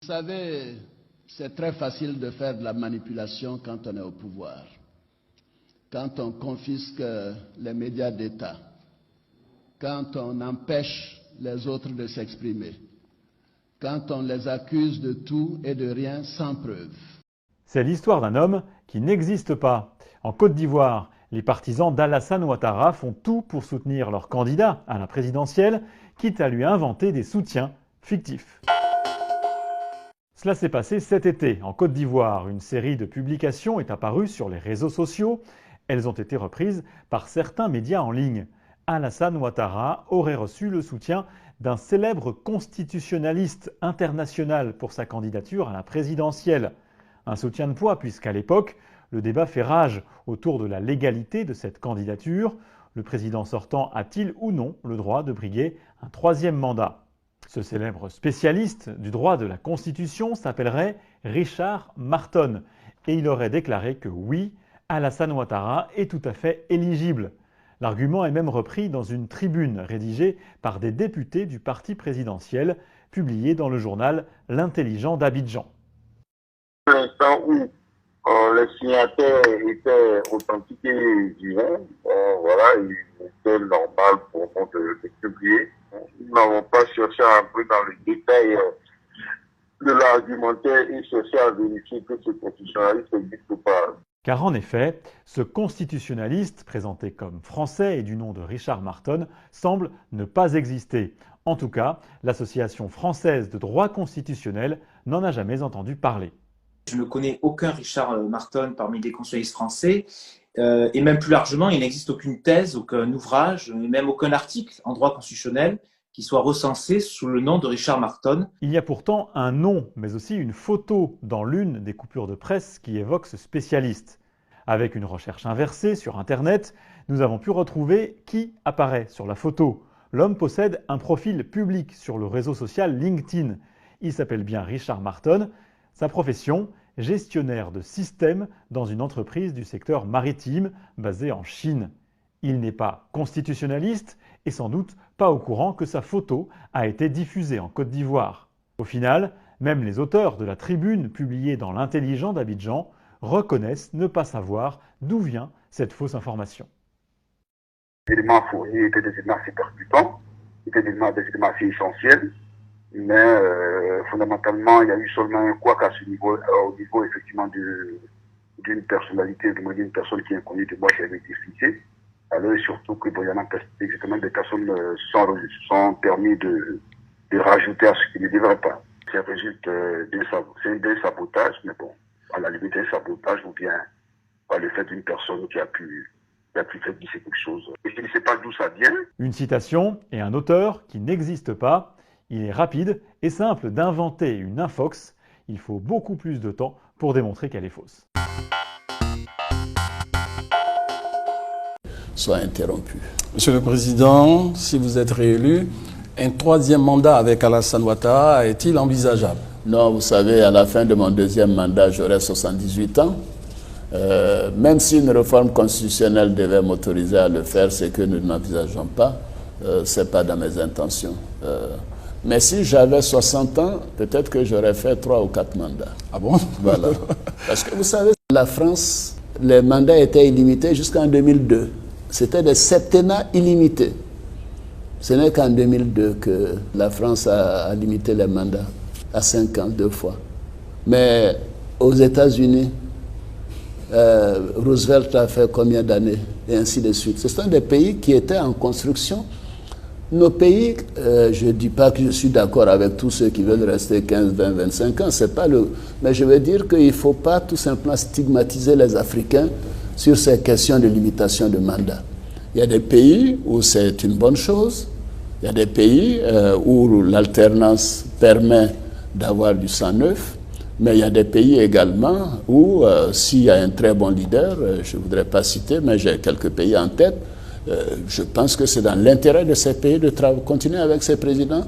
Vous savez, c'est très facile de faire de la manipulation quand on est au pouvoir. Quand on confisque les médias d'État, quand on empêche les autres de s'exprimer, quand on les accuse de tout et de rien sans preuve. C'est l'histoire d'un homme qui n'existe pas. En Côte d'Ivoire, les partisans d'Alassane Ouattara font tout pour soutenir leur candidat à la présidentielle, quitte à lui inventer des soutiens fictifs. Cela s'est passé cet été en Côte d'Ivoire. Une série de publications est apparue sur les réseaux sociaux. Elles ont été reprises par certains médias en ligne. Alassane Ouattara aurait reçu le soutien d'un célèbre constitutionnaliste international pour sa candidature à la présidentielle. Un soutien de poids puisqu'à l'époque, le débat fait rage autour de la légalité de cette candidature. Le président sortant a-t-il ou non le droit de briguer un troisième mandat ? Ce célèbre spécialiste du droit de la Constitution s'appellerait Richard Marton et il aurait déclaré que oui, Alassane Ouattara est tout à fait éligible. L'argument est même repris dans une tribune rédigée par des députés du parti présidentiel, publiée dans le journal L'Intelligent d'Abidjan. L'instant où les signataires étaient authentiques et vivants, voilà, il était normal pour nous de publier. Nous n'avons pas cherché à entrer dans le détail de l'argumentaire et chercher à vérifier que ce constitutionnaliste n'existe pas. Car en effet, ce constitutionnaliste, présenté comme français et du nom de Richard Marton, semble ne pas exister. En tout cas, l'Association française de droit constitutionnel n'en a jamais entendu parler. Je ne connais aucun Richard Marton parmi les constitutionnalistes français. Et même plus largement, il n'existe aucune thèse, aucun ouvrage, et même aucun article en droit constitutionnel qui soit recensé sous le nom de Richard Marton. Il y a pourtant un nom, mais aussi une photo dans l'une des coupures de presse qui évoque ce spécialiste. Avec une recherche inversée sur Internet, nous avons pu retrouver qui apparaît sur la photo. L'homme possède un profil public sur le réseau social LinkedIn. Il s'appelle bien Richard Marton. Sa profession, gestionnaire de systèmes dans une entreprise du secteur maritime basée en Chine. Il n'est pas constitutionnaliste et sans doute pas au courant que sa photo a été diffusée en Côte d'Ivoire. Au final, même les auteurs de la tribune publiée dans l'Intelligent d'Abidjan reconnaissent ne pas savoir d'où vient cette fausse information. Les éléments fournis étaient des éléments assez percutants, étaient des éléments assez essentiels. Mais fondamentalement, il y a eu seulement un couac à ce niveau, au niveau effectivement d'une personnalité, d'une personne qui est inconnue de moi qui avait été fixée. Alors et surtout que il y en a exactement des personnes sont permis de rajouter à ce qui ne devrait pas. Ça résulte d'un sabotage, mais bon, à la limite d'un sabotage ou bien par le fait d'une personne qui a pu faire glisser quelque chose. Et je ne sais pas d'où ça vient. Une citation et un auteur qui n'existe pas. Il est rapide et simple d'inventer une infox. Il faut beaucoup plus de temps pour démontrer qu'elle est fausse. Soit interrompu. Monsieur le Président, si vous êtes réélu, un troisième mandat avec Alassane Ouattara est-il envisageable? Non, vous savez, à la fin de mon deuxième mandat, j'aurai 78 ans. Même si une réforme constitutionnelle devait m'autoriser à le faire, ce que nous n'envisageons pas, ce n'est pas dans mes intentions. Mais si j'avais 60 ans, peut-être que j'aurais fait 3 ou 4 mandats. Ah bon? Voilà. Parce que vous savez, la France, les mandats étaient illimités jusqu'en 2002. C'était des septennats illimités. Ce n'est qu'en 2002 que la France a limité les mandats à 5 ans, 2 fois. Mais aux États-Unis, Roosevelt a fait combien d'années? Et ainsi de suite. Ce sont des pays qui étaient en construction. Nos pays, je ne dis pas que je suis d'accord avec tous ceux qui veulent rester 15, 20, 25 ans, c'est pas le... mais je veux dire qu'il ne faut pas tout simplement stigmatiser les Africains sur ces questions de limitation de mandat. Il y a des pays où c'est une bonne chose, il y a des pays où l'alternance permet d'avoir du sang neuf, mais il y a des pays également où s'il y a un très bon leader, je ne voudrais pas citer, mais j'ai quelques pays en tête, je pense que c'est dans l'intérêt de ces pays de continuer avec ces présidents.